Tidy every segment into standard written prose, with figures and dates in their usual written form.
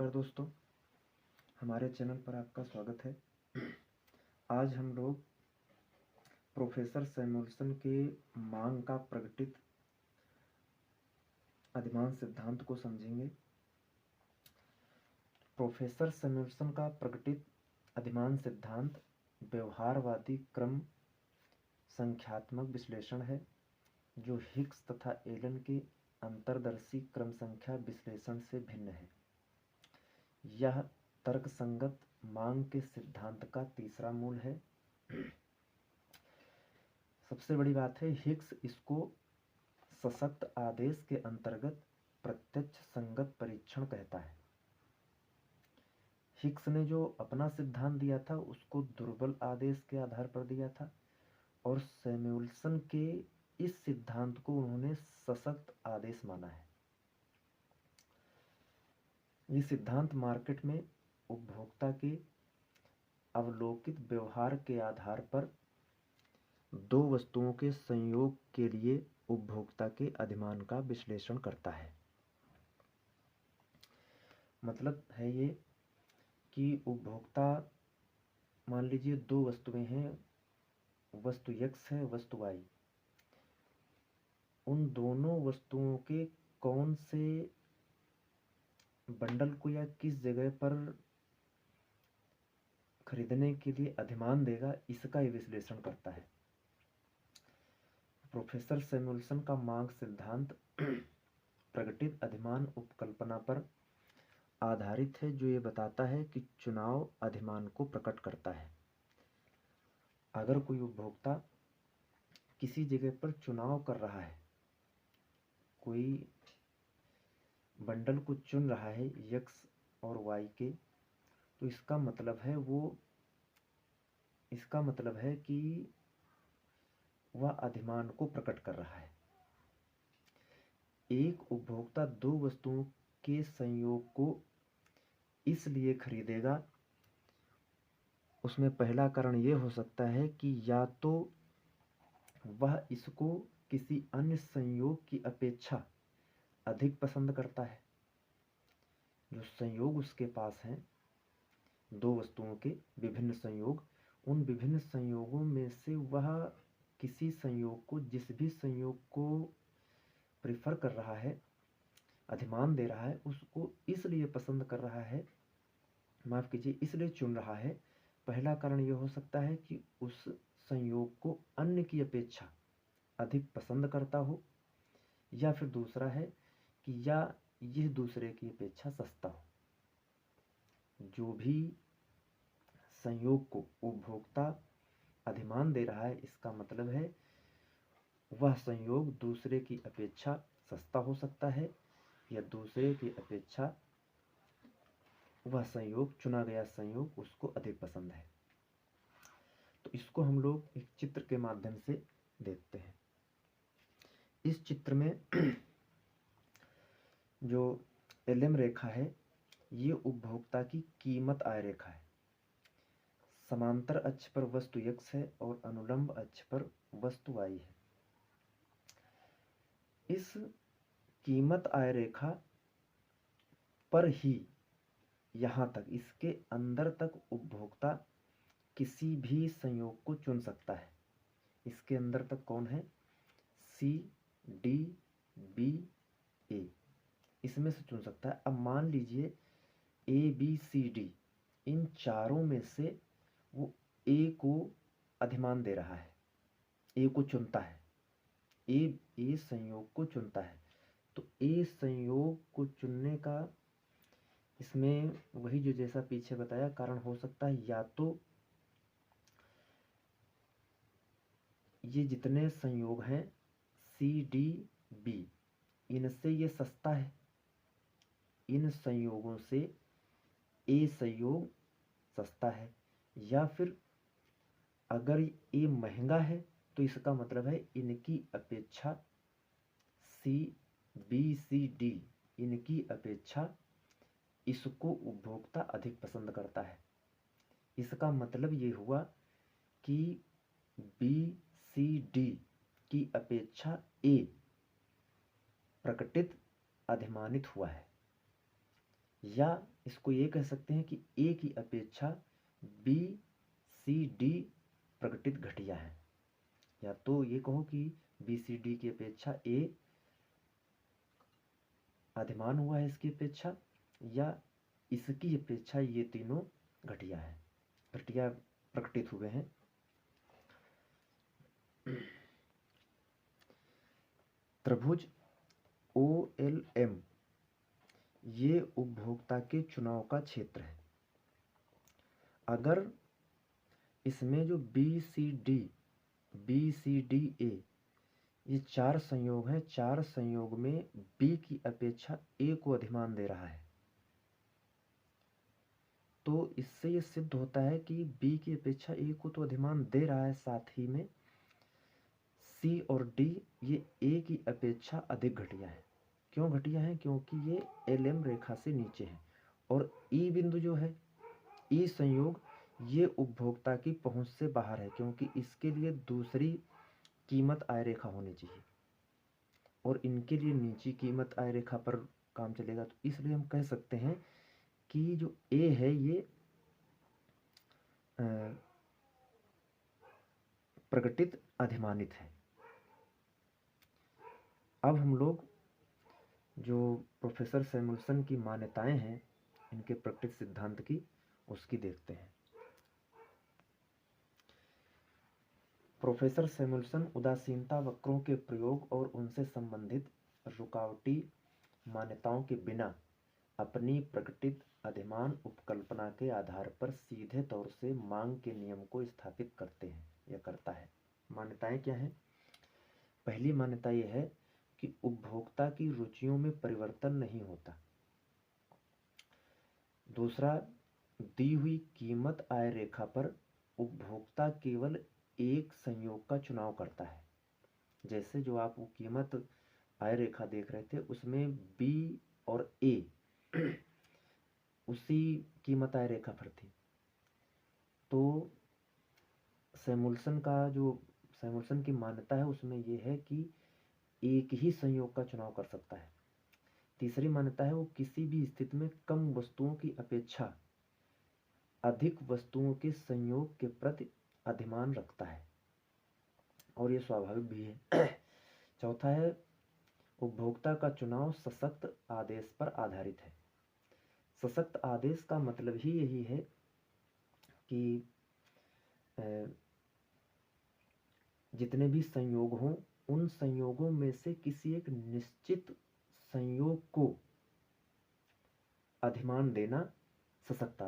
नमस्कार दोस्तों, हमारे चैनल पर आपका स्वागत है। आज हम लोग प्रोफेसर सैमुअल्सन के मांग का प्रकटित अधिमान सिद्धांत को समझेंगे। प्रोफेसर सैमुअल्सन का प्रकटित अधिमान सिद्धांत व्यवहारवादी क्रम संख्यात्मक विश्लेषण है, जो हिग्स तथा एलन के अंतर्दर्शी क्रम संख्या विश्लेषण से भिन्न है। यह तर्कसंगत मांग के सिद्धांत का तीसरा मूल है। सबसे बड़ी बात है, हिग्स इसको सशक्त आदेश के अंतर्गत प्रत्यक्ष संगत परीक्षण कहता है। हिग्स ने जो अपना सिद्धांत दिया था उसको दुर्बल आदेश के आधार पर दिया था, और सैमुअल्सन के इस सिद्धांत को उन्होंने सशक्त आदेश माना है। ये सिद्धांत मार्केट में उपभोक्ता के अवलोकित व्यवहार के आधार पर दो वस्तुओं के संयोग के लिए उपभोक्ता के अधिमान का विश्लेषण करता है। मतलब है ये कि उपभोक्ता, मान लीजिए दो वस्तुएं हैं, वस्तु X है, वस्तु Y। उन दोनों वस्तुओं के कौन से बंडल को या किस जगह पर खरीदने के लिए अधिमान देगा, इसका ये विश्लेषण करता है। प्रोफेसर सैमुअल्सन का मांग सिद्धांत प्रकटित अधिमान उपकल्पना पर आधारित है, जो ये बताता है कि चुनाव अधिमान को प्रकट करता है। अगर कोई उपभोक्ता किसी जगह पर चुनाव कर रहा है, कोई बंडल को चुन रहा है X और Y के, तो इसका मतलब है कि वह अधिमान को प्रकट कर रहा है। एक उपभोक्ता दो वस्तुओं के संयोग को इसलिए खरीदेगा, उसमें पहला कारण ये हो सकता है कि या तो वह इसको किसी अन्य संयोग की अपेक्षा अधिक पसंद करता है। जो संयोग उसके पास हैं, दो वस्तुओं के विभिन्न संयोग, उन विभिन्न संयोगों में से वह किसी संयोग को, जिस भी संयोग को प्रेफर कर रहा है, अधिमान दे रहा है, उसको इसलिए पसंद कर रहा है, माफ़ कीजिए, इसलिए चुन रहा है। पहला कारण यह हो सकता है कि उस संयोग को अन्य की अपेक्षा अधिक पसंद करता हो, या फिर दूसरा है कि या यह दूसरे की अपेक्षा सस्ता हो। जो भी संयोग को उपभोक्ता अधिमान दे रहा है, इसका मतलब है वह संयोग दूसरे की अपेक्षा सस्ता हो सकता है, या दूसरे की अपेक्षा वह संयोग, चुना गया संयोग, उसको अधिक पसंद है। तो इसको हम लोग एक चित्र के माध्यम से देखते हैं। इस चित्र में जो LM रेखा है, ये उपभोक्ता की कीमत आय रेखा है। समांतर अक्ष पर वस्तु X है और अनुलंब अक्ष पर वस्तु Y है। इस कीमत आय रेखा पर ही यहाँ तक, इसके अंदर तक उपभोक्ता किसी भी संयोग को चुन सकता है। इसके अंदर तक कौन है? C, D, B, A, इसमें से चुन सकता है। अब मान लीजिए A, B, C, D, इन चारों में से वो A को अधिमान दे रहा है, A को चुनता है, A संयोग को चुनता है। तो A संयोग को चुनने का इसमें वही जो जैसा पीछे बताया कारण हो सकता है, या तो ये जितने संयोग हैं C, D, B, इनसे ये सस्ता है, इन संयोगों से A संयोग सस्ता है, या फिर अगर A महंगा है तो इसका मतलब है इनकी अपेक्षा C, B, C, D, इनकी अपेक्षा इसको उपभोक्ता अधिक पसंद करता है। इसका मतलब ये हुआ कि B, C, D की अपेक्षा A प्रकटित अधिमानित हुआ है, या इसको ये कह सकते हैं कि ए की अपेक्षा बी सी डी प्रकटित घटिया है, या तो ये कहो कि बी सी डी की अपेक्षा ए अधिमान हुआ है इसकी अपेक्षा, या इसकी अपेक्षा ये तीनों घटिया है, घटिया प्रकटित हुए हैं। त्रिभुज OLM ये उपभोक्ता के चुनाव का क्षेत्र है। अगर इसमें जो BCD A ये 4 संयोग हैं, 4 संयोग में B की अपेक्षा A को अधिमान दे रहा है, तो इससे ये सिद्ध होता है कि B की अपेक्षा A को तो अधिमान दे रहा है, साथ ही में C और D ये A की अपेक्षा अधिक घटिया है। क्यों घटिया है? क्योंकि ये LM रेखा से नीचे है, और E बिंदु जो है, E संयोग, ये उपभोक्ता की पहुंच से बाहर है, क्योंकि इसके लिए दूसरी कीमत आय रेखा होनी चाहिए और इनके लिए नीची कीमत आय रेखा पर काम चलेगा। तो इसलिए हम कह सकते हैं कि जो A है ये प्रकटित अधिमानित है। अब हम लोग जो प्रोफेसर सैमुअल्सन की मान्यताएं हैं इनके प्रकटित सिद्धांत की, उसकी देखते हैं। प्रोफेसर सैमुअल्सन उदासीनता वक्रों के प्रयोग और उनसे संबंधित रुकावटी मान्यताओं के बिना अपनी प्रकटित अधिमान उपकल्पना के आधार पर सीधे तौर से मांग के नियम को स्थापित करते हैं या करता है। मान्यताएं क्या हैं? पहली मान्यता यह है कि उपभोक्ता की रुचियों में परिवर्तन नहीं होता। दूसरा, दी हुई कीमत आय रेखा पर उपभोक्ता केवल एक संयोग का चुनाव करता है। जैसे जो आप वो कीमत आय रेखा देख रहे थे, उसमें B और A उसी कीमत आय रेखा पर थी। तो सैमुअल्सन की मान्यता है उसमें यह है कि एक ही संयोग का चुनाव कर सकता है। तीसरी मान्यता है वो किसी भी स्थिति में कम वस्तुओं की अपेक्षा अधिक वस्तुओं के संयोग के प्रति अधिमान रखता है, और ये स्वाभाविक भी है। चौथा है उपभोक्ता का चुनाव सशक्त आदेश पर आधारित है। सशक्त आदेश का मतलब ही यही है कि जितने भी संयोग हों, उन संयोगों में से किसी एक निश्चित संयोग को अधिमान देना सशक्त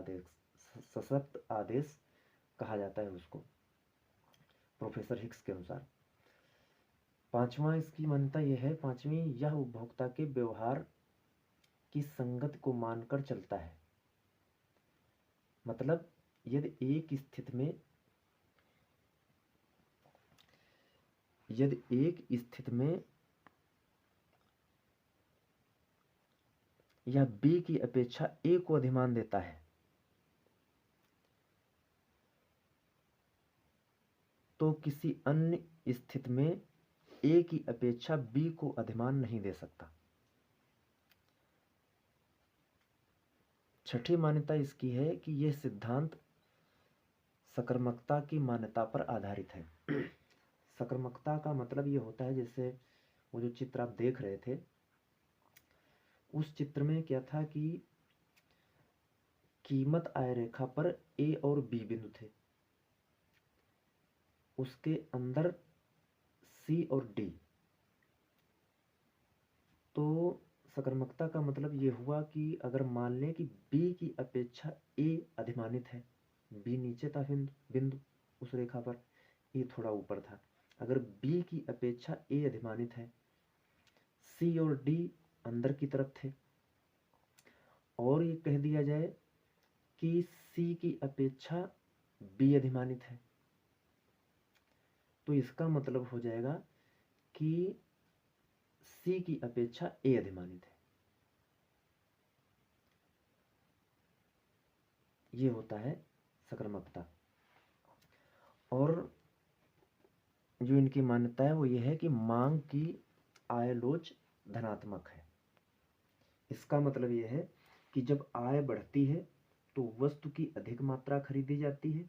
आदेश कहा जाता है उसको, प्रोफेसर हिक्स के अनुसार। पांचवा इसकी मान्यता यह है, पांचवी, यह उपभोक्ता के व्यवहार की संगत को मानकर चलता है। मतलब यदि एक स्थिति में यह B की अपेक्षा A को अधिमान देता है, तो किसी अन्य स्थिति में A की अपेक्षा B को अधिमान नहीं दे सकता। छठी मान्यता इसकी है कि यह सिद्धांत सकर्मकता की मान्यता पर आधारित है। सकर्मकता का मतलब ये होता है, जैसे वो जो चित्र आप देख रहे थे, उस चित्र में क्या था कि कीमत आय रेखा पर A और B बिंदु थे, उसके अंदर C और D। तो सकर्मकता का मतलब ये हुआ कि अगर मान लें कि B की अपेक्षा A अधिमानित है, B नीचे था बिंदु उस रेखा पर, A थोड़ा ऊपर था। अगर B की अपेक्षा A अधिमानित है, C और D अंदर की तरफ थे, और ये कह दिया जाए कि C की अपेक्षा B अधिमानित है, तो इसका मतलब हो जाएगा कि C की अपेक्षा A अधिमानित है। ये होता है सकर्मकता। और जो इनकी मान्यता है वो ये है कि मांग की आयलोच धनात्मक है। इसका मतलब ये है कि जब आय बढ़ती है तो वस्तु की अधिक मात्रा खरीदी जाती है,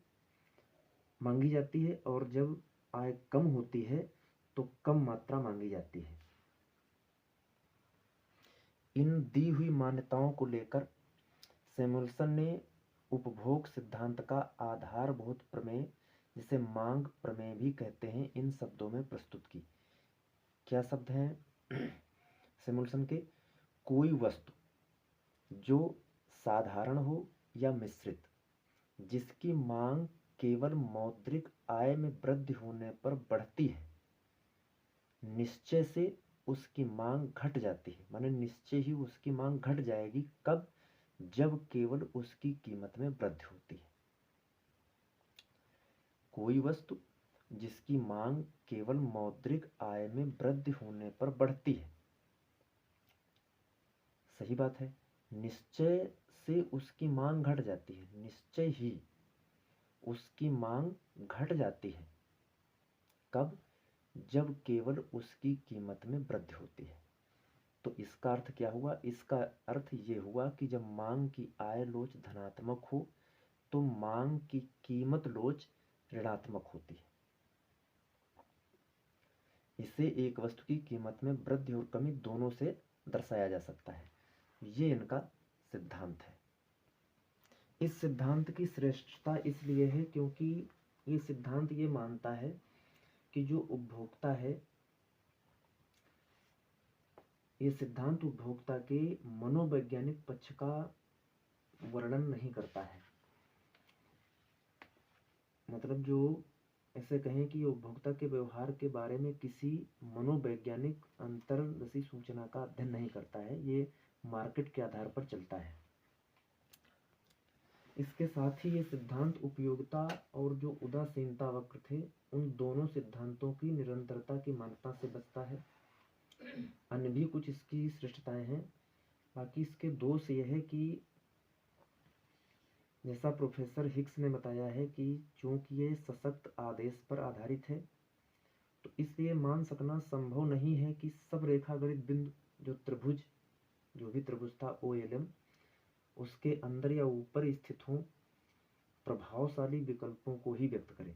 मांगी जाती है, और जब आय कम होती है तो कम मात्रा मांगी जाती है। इन दी हुई मान्यताओं को लेकर सैमुअल्सन ने उपभोग सिद्धांत का आधारभूत प्रमेय, जिसे मांग प्रमेय भी कहते हैं, इन शब्दों में प्रस्तुत की। क्या शब्द हैं सैमुअल्सन के? कोई वस्तु जो साधारण हो या मिश्रित, जिसकी मांग केवल मौद्रिक आय में वृद्धि होने पर बढ़ती है, निश्चय से उसकी मांग घट जाती है। माने निश्चय ही उसकी मांग घट जाएगी। कब? जब केवल उसकी कीमत में वृद्धि होती है। कोई वस्तु जिसकी मांग केवल मौद्रिक आय में वृद्धि होने पर बढ़ती है, सही बात है, निश्चय से उसकी मांग घट जाती है, निश्चय ही उसकी मांग घट जाती है। कब? जब केवल उसकी कीमत में वृद्धि होती है। तो इसका अर्थ क्या हुआ? इसका अर्थ ये हुआ कि जब मांग की आय लोच धनात्मक हो तो मांग की कीमत लोच ऋणात्मक होती है। इसे एक वस्तु की कीमत में वृद्धि और कमी दोनों से दर्शाया जा सकता है। ये इनका सिद्धांत है। इस सिद्धांत की श्रेष्ठता इसलिए है क्योंकि ये सिद्धांत ये मानता है कि जो उपभोक्ता है, ये सिद्धांत उपभोक्ता के मनोवैज्ञानिक पक्ष का वर्णन नहीं करता है। मतलब जो ऐसे कहें कि उपभोक्ता के व्यवहार के बारे में किसी मनोवैज्ञानिक अंतर्दशी सूचना का अध्ययन नहीं करता है, ये मार्केट के आधार पर चलता है। इसके साथ ही ये सिद्धांत उपयोगिता और जो उदासीनता वक्र थे, उन दोनों सिद्धांतों की निरंतरता की मान्यता से बचता है। अन्य भी कुछ इसकी श्रेष्ठताएं हैं। बाकी इसके दोष ये है कि जैसा प्रोफेसर हिक्स ने बताया है कि चूंकि ये सशक्त आदेश पर आधारित है, तो इसलिए मान सकना संभव नहीं है कि सब रेखागणित बिंदु जो त्रिभुज, जो भी त्रिभुज था OLM, उसके अंदर या ऊपर स्थित हों, प्रभावशाली विकल्पों को ही व्यक्त करें।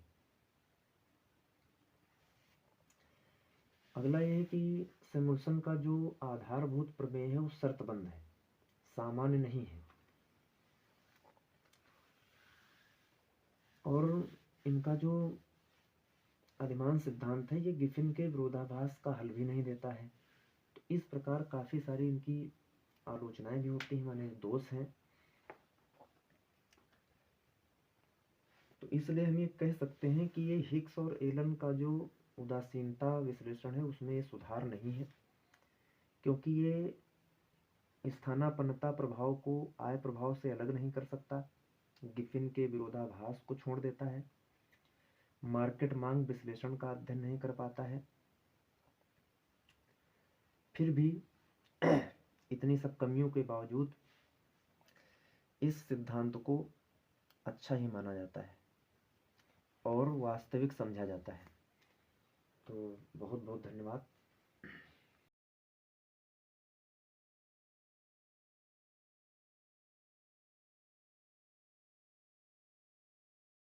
अगला यह है कि सैमुअल्सन का जो आधारभूत प्रमेय है वो शर्तबंद है, सामान्य नहीं है। और इनका जो अधिमान सिद्धांत है, ये गिफिन के विरोधाभास का हल भी नहीं देता है। तो इस प्रकार काफी सारी इनकी आलोचनाएं भी होती हैं, माने दोष हैं। तो इसलिए हम ये कह सकते हैं कि ये हिक्स और एलन का जो उदासीनता विश्लेषण है उसमें ये सुधार नहीं है, क्योंकि ये स्थानापन्नता प्रभाव को आय प्रभाव से अलग नहीं कर सकता, गिफिन के विरोधाभास को छोड़ देता है, मार्केट मांग विश्लेषण का अध्ययन नहीं कर पाता है। फिर भी इतनी सब कमियों के बावजूद इस सिद्धांत को अच्छा ही माना जाता है और वास्तविक समझा जाता है। तो बहुत बहुत धन्यवाद।